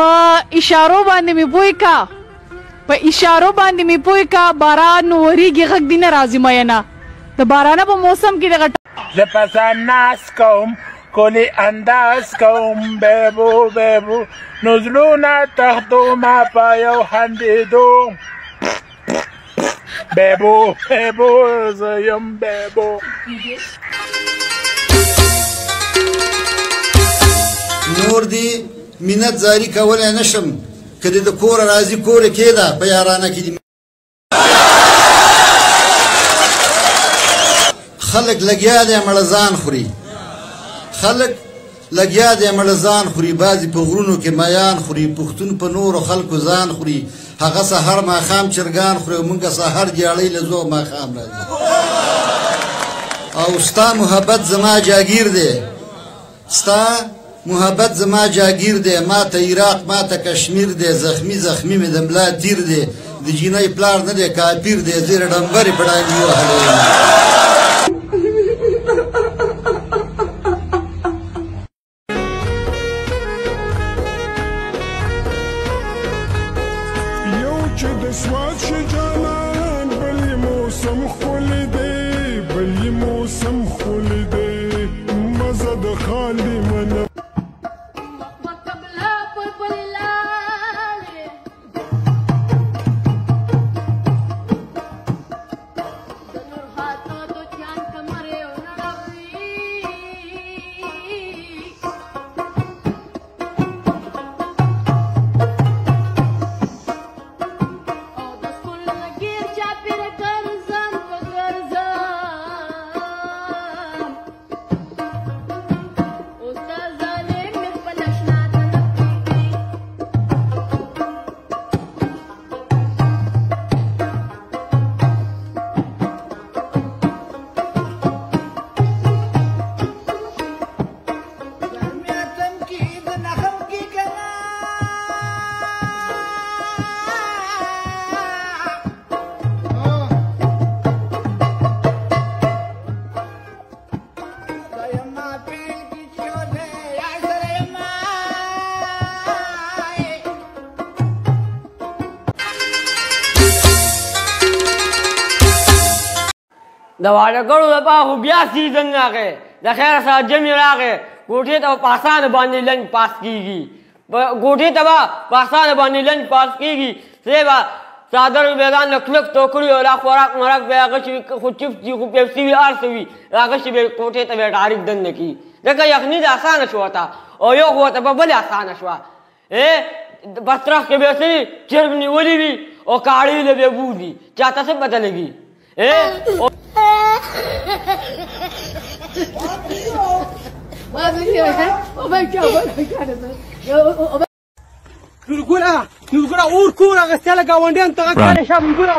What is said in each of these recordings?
په اشارو باندې می پوي کا په اشارو باندې می پوي کا باران وریږي غږ دینه راځي مینه د بارانه په موسم کې دغه زپسان ناس کوم کولی انداز کوم بیبو بیبو نزلونه تختو ما په یو خندېدو بیبو بیبو زه یم بیبو نور دی منت زاری کولی نشم که د کوره راځي کور یې کېده په یارانه کې دي خلک لګیا دی مړه ځان خوري خلک لګیا دی مړه ځان خوري بعضې په غرونو کې میان خوري پښتون په نورو خلکو ځان خوري هغه سهار ماښام چرګان خوري او موږ سهار جاړۍ له زو ماښام راځي او ستا محبت زما جاګیر دی ستا محبت زما جاگیر دی ما ته عراق ما ته کشمیر دی زخمی زخمی مې د ملا تیر دی د جینۍ پلار نه دی کافیر دی زیره ډمبرې په ډانګې وهلی یو چې د سواد شي جانان بل یې موسم ښکلی دی بل یې موسم ښکلی دی مزه د خالي منه د واده کړو دپاره خو بیا سیزن راغی د خیر سره جمع راغی کوټې ته په اسانه باندې لنډ پاس کېږي کوټې ته به په اسانه باندې لنډ پاس کېږي سې به څادر بیګان له کلک توکړي او دا خوراک مرک به هغه چې خو چپ چې خو پیپسي وي هر څه وي هغه چې به کوټې ته به ډایرکټ دننه کړي ځکه یخني د اسانه شوه ته او یو خو ته به بلې اسانه شوه بسترخ کې به سړي چرګ نیولي وي او کاړي له به بو دي چاته څه پته لګي نورګوره اور کور اغستیاله ګاونډیانو ته غږ کړی شه نورګوره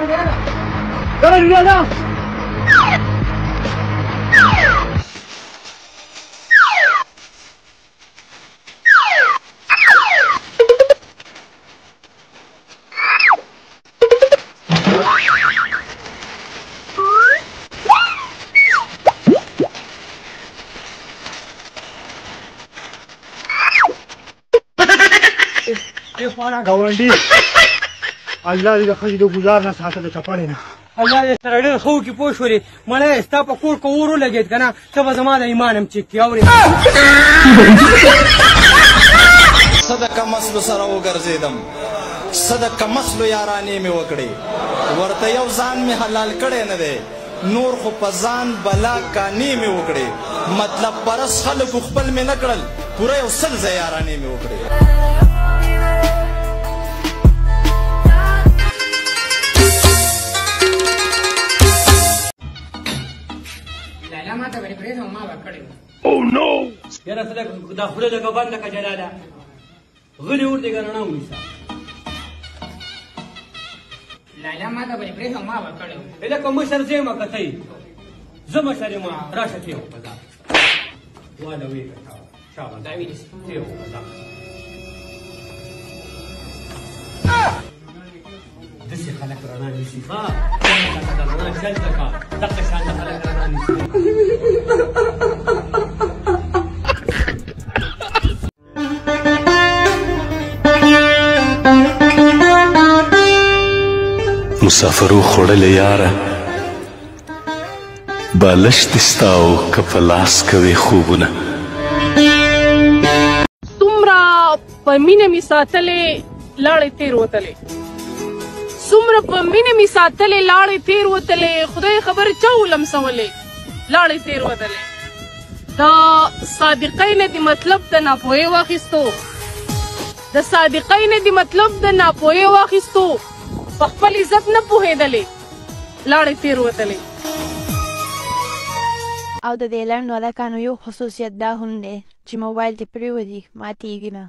ګاونډي الله دې د ښځې د ګزار نه ساته د چپړې نه الله دې سره ډېر ښه وکړي پوه شولې مړی ستا په کور که اور ولګېد که نه ته به زما د ایمان هم چیک کړې اورې څه د کمسلو سره وګرځېدم څه د کمسلو یارانې مې وکړې ورته یو ځان مې حلال کړی نه دی نور خو په ځان بلا کانې مې وکړې مطلب پرس خلکو خپل مې نه کړل پوره یو سل ځای یارانې مې وکړې Oh no! یاره څه دا خوله لکه بند لکه جلاله غلي ور دې که رڼا ونیسه لالا ما ته به دې پرېږدم ما به کړی وو لکه مشر زه یم که ته یې زه مشر یم راشه ته یې وپځه واله ویې کړه شابه دا وینیسه ته یې وپځه داسې خلک رڼا نیسي ښه لکه د رڼا جل لکه دغه شان د خلک رڼا نیسي مسافرو خوړلې یاره بالښت دې ستا او که په لاس کوې خوبونه څومره په مینه مې ساتلې لاړې تېروتلې څومره په مینه مې ساتلې لاړې تېروتلې خدای خبر چا ولمسولې لاړې تېروتلې د صادقۍ نه دې مطلب د ناپوهۍ واخیستو د صادقۍ نه دې مطلب د ناپوهۍ واخیستو په خپل عزت نه پوهېدلې لاړې تېروتلې او د دې لنډ ولکانو یو خصوصیت دا هم دی چې موبایل دې پرېوځي ماتېږي نه